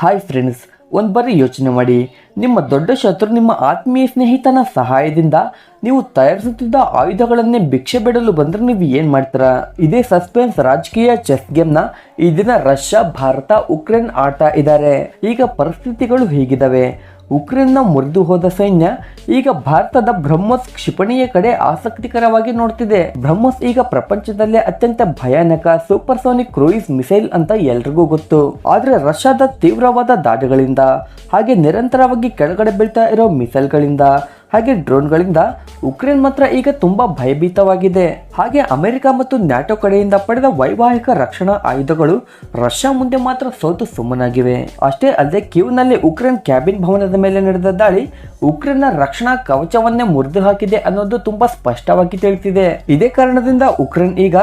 Hi friends, ಒಂದು ಬಾರಿ ಯೋಚನೆ ಮಾಡಿ. ನಿಮ್ಮ ದೊಡ್ಡ ಶತ್ರು ನಿಮ್ಮ ಆತ್ಮೀಯ ಸ್ನೇಹಿತನ ಸಹಾಯದಿಂದ ನೀವು ತಯಾರಿಸುತ್ತಿದ್ದ ಆಯುಧಗಳನ್ನೇ ಭಿಕ್ಷೆ ಬೇಡಲು ಬಂದರೆ ನೀವು ಏನು ಮಾಡ್ತೀರಾ? ಇದೇ ಸಸ್ಪೆನ್ಸ್ ರಾಜಕೀಯ ಚೆಸ್ ಗೇಮ್ನ ಈ ದಿನ ರಷ್ಯಾ, ಭಾರತ, ಉಕ್ರೇನ್ ಆಡ್ತಾ ಇದ್ದಾರೆ. ಈಗ ಪರಿಸ್ಥಿತಿಗಳು ಹೀಗಿದ್ದಾವೆ. ಉಕ್ರೇನ್ನ ಮುರಿದು ಹೋದ ಸೈನ್ಯ ಈಗ ಭಾರತದ ಬ್ರಹ್ಮೋಸ್ ಕ್ಷಿಪಣಿಯ ಕಡೆ ಆಸಕ್ತಿಕರವಾಗಿ ನೋಡ್ತಿದೆ. ಬ್ರಹ್ಮೋಸ್ ಈಗ ಪ್ರಪಂಚದಲ್ಲೇ ಅತ್ಯಂತ ಭಯಾನಕ ಸೂಪರ್ಸೋನಿಕ್ ಕ್ರೂಯಿಸ್ ಮಿಸೈಲ್ ಅಂತ ಎಲ್ರಿಗೂ ಗೊತ್ತು. ಆದ್ರೆ ರಷ್ಯಾದ ತೀವ್ರವಾದ ದಾಳಿಗಳಿಂದ, ಹಾಗೆ ನಿರಂತರವಾಗಿ ಕೆಳಗಡೆ ಬೀಳ್ತಾ ಇರೋ ಮಿಸೈಲ್ಗಳಿಂದ, ಹಾಗೆ ಡ್ರೋನ್ಗಳಿಂದ ಉಕ್ರೇನ್ ಮಾತ್ರ ಈಗ ತುಂಬಾ ಭಯಭೀತವಾಗಿದೆ. ಹಾಗೆ ಅಮೆರಿಕ ಮತ್ತು ನ್ಯಾಟೋ ಕಡೆಯಿಂದ ಪಡೆದ ವೈವಾಹಿಕ ರಕ್ಷಣಾ ಆಯುಧಗಳು ರಷ್ಯಾ ಮುಂದೆ ಮಾತ್ರ ಸೋತು ಸುಮ್ಮನಾಗಿವೆ. ಅಷ್ಟೇ ಅಲ್ಲದೆ ಕೀವ್ನಲ್ಲಿ ಉಕ್ರೇನ್ ಕ್ಯಾಬಿನ್ ಭವನದ ಮೇಲೆ ನಡೆದ ದಾಳಿ ಉಕ್ರೇನ್ನ ರಕ್ಷಣಾ ಕವಚವನ್ನೇ ಮುರಿದು ಹಾಕಿದೆ ಅನ್ನೋದು ತುಂಬಾ ಸ್ಪಷ್ಟವಾಗಿ ತಿಳಿಸಿದೆ. ಇದೇ ಕಾರಣದಿಂದ ಉಕ್ರೇನ್ ಈಗ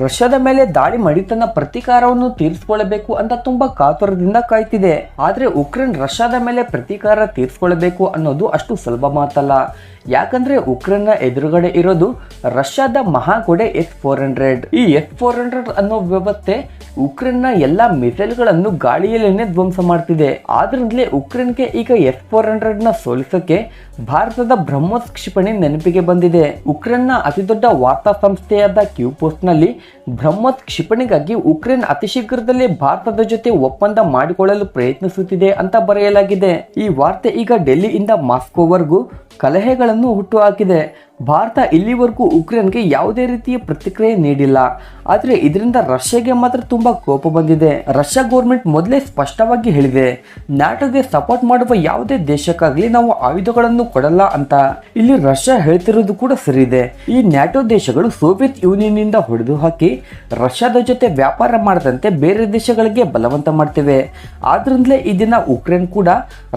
ರಷ್ಯಾದ ಮೇಲೆ ದಾಳಿ ಮಾಡಿ ತನ್ನ ಪ್ರತೀಕಾರವನ್ನು ತೀರಿಸಿಕೊಳ್ಳಬೇಕು ಅಂತ ತುಂಬಾ ಕಾತುರದಿಂದ ಕಾಯ್ತಿದೆ. ಆದ್ರೆ ಉಕ್ರೇನ್ ರಷ್ಯಾದ ಮೇಲೆ ಪ್ರತೀಕಾರ ತೀರಿಸಿಕೊಳ್ಳಬೇಕು ಅನ್ನೋದು ಅಷ್ಟು ಸುಲಭ ಮಾತಲ್ಲ. ಯಾಕಂದ್ರೆ ಉಕ್ರೇನ್ನ ಎದುರುಗಡೆ ಇರೋದು ರಷ್ಯಾದ ಮಹಾಗೋಡೆ S-400. ಈ S-400 ಅನ್ನೋ ವ್ಯವಸ್ಥೆ ಉಕ್ರೇನ್ನ ಎಲ್ಲಾ ಮಿಸೈಲ್ಗಳನ್ನು ಗಾಳಿಯಲ್ಲೇನೆ ಧ್ವಂಸ ಮಾಡ್ತಿದೆ. ಆದ್ರಿಂದಲೇ ಉಕ್ರೇನ್ಗೆ ಈಗ S-400 ನ ಸೋಲಿಸಕ್ಕೆ ಭಾರತದ ಬ್ರಹ್ಮೋಸ್ ಕ್ಷಿಪಣಿ ನೆನಪಿಗೆ ಬಂದಿದೆ. ಉಕ್ರೇನ್ನ ಅತಿ ದೊಡ್ಡ ವಾರ್ತಾ ಸಂಸ್ಥೆಯಾದ ಕ್ಯೂ ಪೋಸ್ಟ್ ನಲ್ಲಿ ಬ್ರಹ್ಮೋಸ್ ಕ್ಷಿಪಣಿಗಾಗಿ ಉಕ್ರೇನ್ ಅತಿ ಶೀಘ್ರದಲ್ಲೇ ಭಾರತದ ಜೊತೆ ಒಪ್ಪಂದ ಮಾಡಿಕೊಳ್ಳಲು ಪ್ರಯತ್ನಿಸುತ್ತಿದೆ ಅಂತ ಬರೆಯಲಾಗಿದೆ. ಈ ವಾರ್ತೆ ಈಗ ಡೆಲ್ಲಿಯಿಂದ ಮಾಸ್ಕೋವರೆಗೂ ಕಲಹೆಗಳನ್ನು ಹುಟ್ಟುಹಾಕಿದೆ. ಭಾರತ ಇಲ್ಲಿವರೆಗೂ ಉಕ್ರೇನ್ಗೆ ಯಾವುದೇ ರೀತಿಯ ಪ್ರತಿಕ್ರಿಯೆ ನೀಡಿಲ್ಲ. ಆದರೆ ಇದರಿಂದ ರಷ್ಯಾಗೆ ಮಾತ್ರ ತುಂಬಾ ಕೋಪ ಬಂದಿದೆ. ರಷ್ಯಾ ಗೌರ್ಮೆಂಟ್ ಮೊದಲೇ ಸ್ಪಷ್ಟವಾಗಿ ಹೇಳಿದೆ, ನ್ಯಾಟೋಗೆ ಸಪೋರ್ಟ್ ಮಾಡುವ ಯಾವುದೇ ದೇಶಕ್ಕಾಗಲಿ ನಾವು ಆಯುಧಗಳನ್ನು ಕೊಡಲ್ಲ ಅಂತ. ಇಲ್ಲಿ ರಷ್ಯಾ ಹೇಳ್ತಿರೋದು ಕೂಡ ಸರಿ ಇದೆ. ಈ ನ್ಯಾಟೋ ದೇಶಗಳು ಸೋವಿಯತ್ ಯೂನಿಯನ್ ನಿಂದ ಹೊಡೆದು ಹಾಕಿ ರಷ್ಯಾದ ಜೊತೆ ವ್ಯಾಪಾರ ಮಾಡದಂತೆ ಬೇರೆ ದೇಶಗಳಿಗೆ ಬಲವಂತ ಮಾಡ್ತಿವೆ. ಆದ್ರಿಂದಲೇ ಈ ದಿನ ಉಕ್ರೇನ್ ಕೂಡ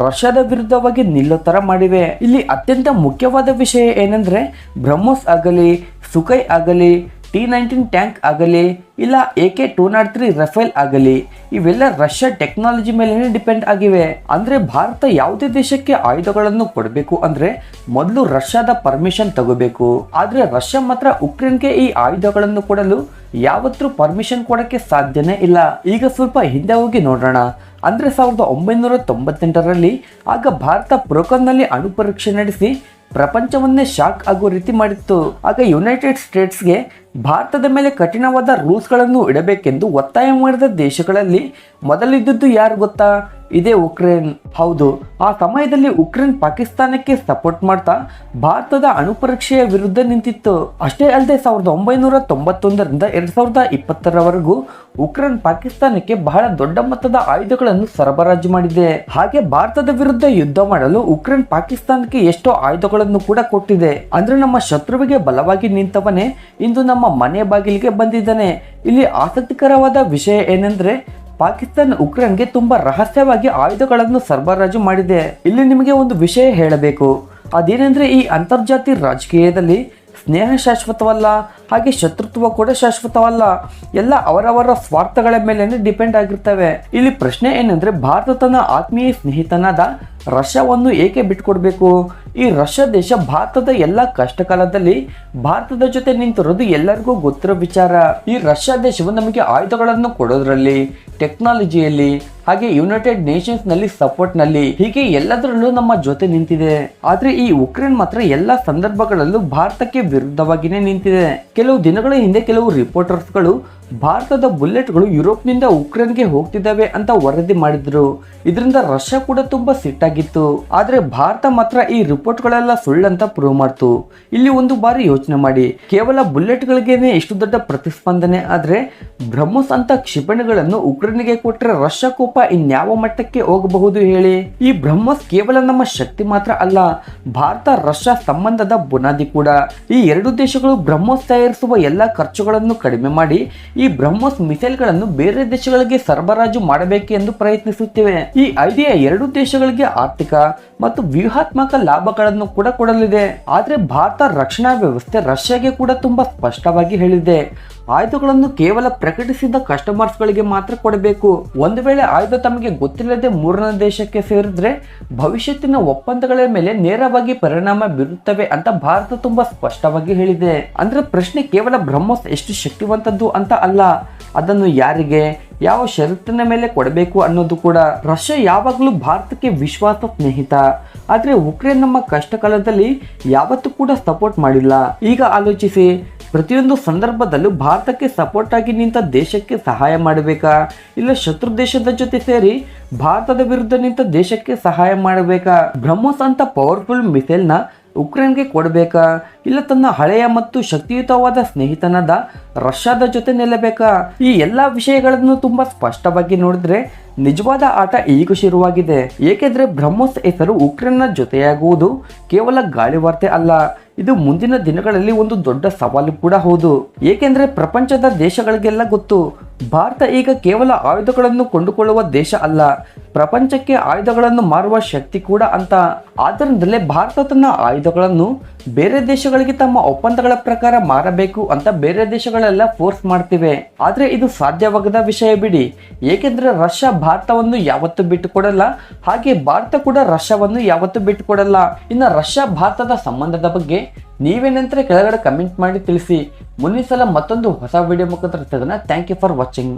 ರಷ್ಯಾದ ವಿರುದ್ಧವಾಗಿ ನಿಲ್ಲೋ ತರ ಮಾಡಿವೆ. ಇಲ್ಲಿ ಅತ್ಯಂತ ಮುಖ್ಯವಾದ ವಿಷಯ ಏನಂದ್ರೆ, ಬ್ರಹ್ಮೋಸ್ ಆಗಲಿ, ಸುಖೈ ಆಗಲಿ, T-19 ಟ್ಯಾಂಕ್ ಆಗಲಿ, ಇಲ್ಲ AK-203 ರಫೇಲ್ ಆಗಲಿ, ಇವೆಲ್ಲ ರಷ್ಯಾ ಟೆಕ್ನಾಲಜಿ ಮೇಲೆ ಡಿಪೆಂಡ್ ಆಗಿವೆ. ಅಂದ್ರೆ ಭಾರತ ಯಾವುದೇ ದೇಶಕ್ಕೆ ಆಯುಧಗಳನ್ನು ಕೊಡಬೇಕು ಅಂದ್ರೆ ಮೊದಲು ರಷ್ಯಾದ ಪರ್ಮಿಷನ್ ತಗೋಬೇಕು. ಆದ್ರೆ ರಷ್ಯಾ ಮಾತ್ರ ಉಕ್ರೇನ್ಗೆ ಈ ಆಯುಧಗಳನ್ನು ಕೊಡಲು ಯಾವತ್ತೂ ಪರ್ಮಿಷನ್ ಕೊಡಕ್ಕೆ ಸಾಧ್ಯನೇ ಇಲ್ಲ. ಈಗ ಸ್ವಲ್ಪ ಹಿಂದೆ ಹೋಗಿ ನೋಡೋಣ. ಅಂದ್ರೆ 1998ರಲ್ಲಿ ಆಗ ಭಾರತ ಪ್ರೋಕನ್ನಲ್ಲಿ ಅಣು ಪರೀಕ್ಷೆ ನಡೆಸಿ ಪ್ರಪಂಚವನ್ನೇ ಶಾಕ್ ಆಗೋ ರೀತಿ ಮಾಡಿತ್ತು. ಆಗ ಯುನೈಟೆಡ್ ಸ್ಟೇಟ್ಸ್ಗೆ ಭಾರತದ ಮೇಲೆ ಕಠಿಣವಾದ ರೂಲ್ಸ್ಗಳನ್ನು ಇಡಬೇಕೆಂದು ಒತ್ತಾಯ ಮಾಡಿದ ದೇಶಗಳಲ್ಲಿ ಮೊದಲಿದ್ದದ್ದು ಯಾರು ಗೊತ್ತಾ? ಇದೇ ಉಕ್ರೇನ್. ಹೌದು, ಆ ಸಮಯದಲ್ಲಿ ಉಕ್ರೇನ್ ಪಾಕಿಸ್ತಾನಕ್ಕೆ ಸಪೋರ್ಟ್ ಮಾಡ್ತಾ ಭಾರತದ ಅಣು ಪರೀಕ್ಷೆಯ ವಿರುದ್ಧ ನಿಂತಿತ್ತು. ಅಷ್ಟೇ ಅಲ್ಲದೆ 1991ರಿಂದ 2020ರವರೆಗೂ ಉಕ್ರೇನ್ ಪಾಕಿಸ್ತಾನಕ್ಕೆ ಬಹಳ ದೊಡ್ಡ ಮೊತ್ತದ ಆಯುಧಗಳನ್ನು ಸರಬರಾಜು ಮಾಡಿದೆ. ಹಾಗೆ ಭಾರತದ ವಿರುದ್ಧ ಯುದ್ಧ ಮಾಡಲು ಉಕ್ರೇನ್ ಪಾಕಿಸ್ತಾನಕ್ಕೆ ಎಷ್ಟೋ ಆಯುಧಗಳನ್ನು ಕೂಡ ಕೊಟ್ಟಿದೆ. ಅಂದ್ರೆ ನಮ್ಮ ಶತ್ರುವಿಗೆ ಬಲವಾಗಿ ನಿಂತವನೇ ಇಂದು ನಮ್ಮ ಮನೆ ಬಾಗಿಲಿಗೆ ಬಂದಿದ್ದಾನೆ. ಇಲ್ಲಿ ಆಸಕ್ತಿಕರವಾದ ವಿಷಯ ಏನೆಂದ್ರೆ, ಪಾಕಿಸ್ತಾನ ಉಕ್ರೇನ್ಗೆ ತುಂಬಾ ರಹಸ್ಯವಾಗಿ ಆಯುಧಗಳನ್ನು ಸರಬರಾಜು ಮಾಡಿದೆ. ಇಲ್ಲಿ ನಿಮಗೆ ಒಂದು ವಿಷಯ ಹೇಳಬೇಕು. ಅದೇನೆಂದ್ರೆ, ಈ ಅಂತರ್ಜಾತೀಯ ರಾಜಕೀಯದಲ್ಲಿ ಸ್ನೇಹ ಶಾಶ್ವತವಲ್ಲ, ಹಾಗೆ ಶತ್ರುತ್ವ ಕೂಡ ಶಾಶ್ವತವಲ್ಲ. ಎಲ್ಲ ಅವರವರ ಸ್ವಾರ್ಥಗಳ ಮೇಲೆ ಡಿಪೆಂಡ್ ಆಗಿರ್ತವೆ. ಇಲ್ಲಿ ಪ್ರಶ್ನೆ ಏನಂದ್ರೆ, ಭಾರತ ತನ್ನ ಆತ್ಮೀಯ ಸ್ನೇಹಿತನಾದ ರಷ್ಯಾವನ್ನು ಏಕೆ ಬಿಟ್ಕೊಡ್ಬೇಕು? ಈ ರಷ್ಯಾ ದೇಶ ಭಾರತದ ಎಲ್ಲ ಕಷ್ಟ ಕಾಲದಲ್ಲಿ ಭಾರತದ ಜೊತೆ ನಿಂತಿರೋದು ಎಲ್ಲರಿಗೂ ಗೊತ್ತಿರೋ ವಿಚಾರ. ಈ ರಷ್ಯಾ ದೇಶವು ನಮಗೆ ಆಯುಧಗಳನ್ನು ಕೊಡೋದ್ರಲ್ಲಿ, ಟೆಕ್ನಾಲಜಿಯಲ್ಲಿ, ಹಾಗೆ ಯುನೈಟೆಡ್ ನೇಷನ್ಸ್ ನಲ್ಲಿ ಸಪೋರ್ಟ್ ನಲ್ಲಿ, ಹೀಗೆ ಎಲ್ಲದರಲ್ಲೂ ನಮ್ಮ ಜೊತೆ ನಿಂತಿದೆ. ಆದ್ರೆ ಈ ಉಕ್ರೇನ್ ಮಾತ್ರ ಎಲ್ಲಾ ಸಂದರ್ಭಗಳಲ್ಲೂ ಭಾರತಕ್ಕೆ ವಿರುದ್ಧವಾಗಿನೇ ನಿಂತಿದೆ. ಕೆಲವು ದಿನಗಳ ಹಿಂದೆ ಕೆಲವು ರಿಪೋರ್ಟರ್ಸ್ಗಳು ಭಾರತದ ಬುಲೆಟ್ಗಳು ಯುರೋಪ್ನಿಂದ ಉಕ್ರೇನ್ಗೆ ಹೋಗ್ತಿದ್ದಾವೆ ಅಂತ ವರದಿ ಮಾಡಿದ್ರು. ಇದರಿಂದ ರಷ್ಯಾ ಕೂಡ ತುಂಬಾ ಸಿಟ್ಟಾಗಿತ್ತು. ಆದ್ರೆ ಭಾರತ ಮಾತ್ರ ಈ ರಿಪೋರ್ಟ್ಗಳೆಲ್ಲ ಸುಳ್ಳಂತ ಪ್ರೂವ್ ಮಾಡ್ತು. ಇಲ್ಲಿ ಒಂದು ಬಾರಿ ಯೋಚನೆ ಮಾಡಿ, ಕೇವಲ ಬುಲೆಟ್ಗಳಿಗೇನೆ ಇಷ್ಟು ದೊಡ್ಡ ಪ್ರತಿಸ್ಪಂದನೆ ಆದ್ರೆ ಬ್ರಹ್ಮೋಸ್ ಅಂತ ಕ್ಷಿಪಣಿಗಳನ್ನು ಉಕ್ರೇನ್ಗೆ ಕೊಟ್ಟರೆ ರಷ್ಯಾ ಕೋಪ ಇನ್ಯಾವ ಮಟ್ಟಕ್ಕೆ ಹೋಗಬಹುದು ಹೇಳಿ? ಈ ಬ್ರಹ್ಮೋಸ್ ಕೇವಲ ನಮ್ಮ ಶಕ್ತಿ ಮಾತ್ರ ಅಲ್ಲ, ಭಾರತ ರಷ್ಯಾ ಸಂಬಂಧದ ಬುನಾದಿ ಕೂಡ. ಈ ಎರಡು ದೇಶಗಳು ಬ್ರಹ್ಮೋಸ್ ತಯಾರಿಸುವ ಎಲ್ಲಾ ಖರ್ಚುಗಳನ್ನು ಕಡಿಮೆ ಮಾಡಿ ಈ ಬ್ರಹ್ಮೋಸ್ ಮಿಸೈಲ್ಗಳನ್ನು ಬೇರೆ ದೇಶಗಳಿಗೆ ಸರಬರಾಜು ಮಾಡಬೇಕೆಂದು ಪ್ರಯತ್ನಿಸುತ್ತಿವೆ. ಈ ಐಡಿಯಾ ಎರಡು ದೇಶಗಳಿಗೆ ಆರ್ಥಿಕ ಮತ್ತು ವ್ಯೂಹಾತ್ಮಕ ಲಾಭಗಳನ್ನು ಕೂಡ ಕೊಡಲಿದೆ. ಆದ್ರೆ ಭಾರತ ರಕ್ಷಣಾ ವ್ಯವಸ್ಥೆ ರಷ್ಯಾಗೆ ಕೂಡ ತುಂಬಾ ಸ್ಪಷ್ಟವಾಗಿ ಹೇಳಿದೆ, ಆಯುಧಗಳನ್ನು ಕೇವಲ ಪ್ರಕಟಿಸಿದ ಕಸ್ಟಮರ್ಸ್ ಗಳಿಗೆ ಮಾತ್ರ ಕೊಡಬೇಕು. ಒಂದು ವೇಳೆ ಆಯುಧ ತಮಗೆ ಗೊತ್ತಿಲ್ಲದೆ ಮೂರನೇ ದೇಶಕ್ಕೆ ಸೇರಿದ್ರೆ ಭವಿಷ್ಯತ್ತಿನ ಒಪ್ಪಂದಗಳ ಮೇಲೆ ನೇರವಾಗಿ ಪರಿಣಾಮ ಬೀರುತ್ತವೆ ಅಂತ ಭಾರತ ತುಂಬಾ ಸ್ಪಷ್ಟವಾಗಿ ಹೇಳಿದೆ. ಅಂದ್ರೆ ಪ್ರಶ್ನೆ ಕೇವಲ ಬ್ರಹ್ಮೋಸ್ ಎಷ್ಟು ಶಕ್ತಿವಂತದ್ದು ಅಂತ ಅಲ್ಲ, ಅದನ್ನು ಯಾರಿಗೆ ಯಾವ ಷರತ್ತಿನ ಮೇಲೆ ಕೊಡಬೇಕು ಅನ್ನೋದು ಕೂಡ. ರಷ್ಯಾ ಯಾವಾಗಲೂ ಭಾರತಕ್ಕೆ ವಿಶ್ವಾಸ ಸ್ನೇಹಿತ, ಆದ್ರೆ ಉಕ್ರೇನ್ ನಮ್ಮ ಕಷ್ಟ ಕಾಲದಲ್ಲಿ ಯಾವತ್ತೂ ಕೂಡ ಸಪೋರ್ಟ್ ಮಾಡಿಲ್ಲ. ಈಗ ಆಲೋಚಿಸಿ, ಪ್ರತಿಯೊಂದು ಸಂದರ್ಭದಲ್ಲೂ ಭಾರತಕ್ಕೆ ಸಪೋರ್ಟ್ ಆಗಿ ನಿಂತ ದೇಶಕ್ಕೆ ಸಹಾಯ ಮಾಡಬೇಕಾ, ಇಲ್ಲ ಶತ್ರು ದೇಶದ ಜೊತೆ ಸೇರಿ ಭಾರತದ ವಿರುದ್ಧ ನಿಂತ ದೇಶಕ್ಕೆ ಸಹಾಯ ಮಾಡಬೇಕಾ? ಬ್ರಹ್ಮೋಸ್ ಅಂತ ಪವರ್ಫುಲ್ ಮಿಸೈಲ್ನ ಉಕ್ರೇನ್ಗೆ ಕೊಡಬೇಕಾ, ಇಲ್ಲ ತನ್ನ ಹಳೆಯ ಮತ್ತು ಶಕ್ತಿಯುತವಾದ ಸ್ನೇಹಿತನಾದ ರಷ್ಯಾದ ಜೊತೆ ನಿಲ್ಲಬೇಕಾ? ಈ ಎಲ್ಲಾ ವಿಷಯಗಳನ್ನು ತುಂಬಾ ಸ್ಪಷ್ಟವಾಗಿ ನೋಡಿದ್ರೆ ನಿಜವಾದ ಆಟ ಈಗ ಶುರುವಾಗಿದೆ. ಏಕೆಂದ್ರೆ ಬ್ರಹ್ಮೋಸ್ ಹೆಸರು ಉಕ್ರೇನ್ನ ಜೊತೆಯಾಗುವುದು ಕೇವಲ ಗಾಳಿ ವಾರ್ತೆ ಅಲ್ಲ, ಇದು ಮುಂದಿನ ದಿನಗಳಲ್ಲಿ ಒಂದು ದೊಡ್ಡ ಸವಾಲು ಕೂಡ ಹೌದು. ಏಕೆಂದ್ರೆ ಪ್ರಪಂಚದ ದೇಶಗಳಿಗೆಲ್ಲ ಗೊತ್ತು, ಭಾರತ ಈಗ ಕೇವಲ ಆಯುಧಗಳನ್ನು ಕೊಂಡುಕೊಳ್ಳುವ ದೇಶ ಅಲ್ಲ, ಪ್ರಪಂಚಕ್ಕೆ ಆಯುಧಗಳನ್ನು ಮಾರುವ ಶಕ್ತಿ ಕೂಡ ಅಂತ. ಆದ್ದರಿಂದಲೇ ಭಾರತ ತನ್ನ ಆಯುಧಗಳನ್ನು ಬೇರೆ ದೇಶಗಳಿಗೆ ತಮ್ಮ ಒಪ್ಪಂದಗಳ ಪ್ರಕಾರ ಮಾರಬೇಕು ಅಂತ ಬೇರೆ ದೇಶಗಳೆಲ್ಲ ಫೋರ್ಸ್ ಮಾಡ್ತಿವೆ. ಆದ್ರೆ ಇದು ಸಾಧ್ಯವಾಗದ ವಿಷಯ ಬಿಡಿ, ಏಕೆಂದ್ರೆ ರಷ್ಯಾ ಭಾರತವನ್ನು ಯಾವತ್ತೂ ಬಿಟ್ಟುಕೊಡಲ್ಲ, ಹಾಗೆ ಭಾರತ ಕೂಡ ರಷ್ಯಾವನ್ನು ಯಾವತ್ತೂ ಬಿಟ್ಟುಕೊಡಲ್ಲ. ಇನ್ನು ರಷ್ಯಾ ಭಾರತದ ಸಂಬಂಧದ ಬಗ್ಗೆ ನೀವೇನಂದ್ರೆ ಕೆಳಗಡೆ ಕಮೆಂಟ್ ಮಾಡಿ ತಿಳಿಸಿ. ಮುಂದಿನ ಸಲ ಮತ್ತೊಂದು ಹೊಸ ವಿಡಿಯೋ ಮುಖಾಂತರ ಸಿಗೋಣ. Thank you for watching.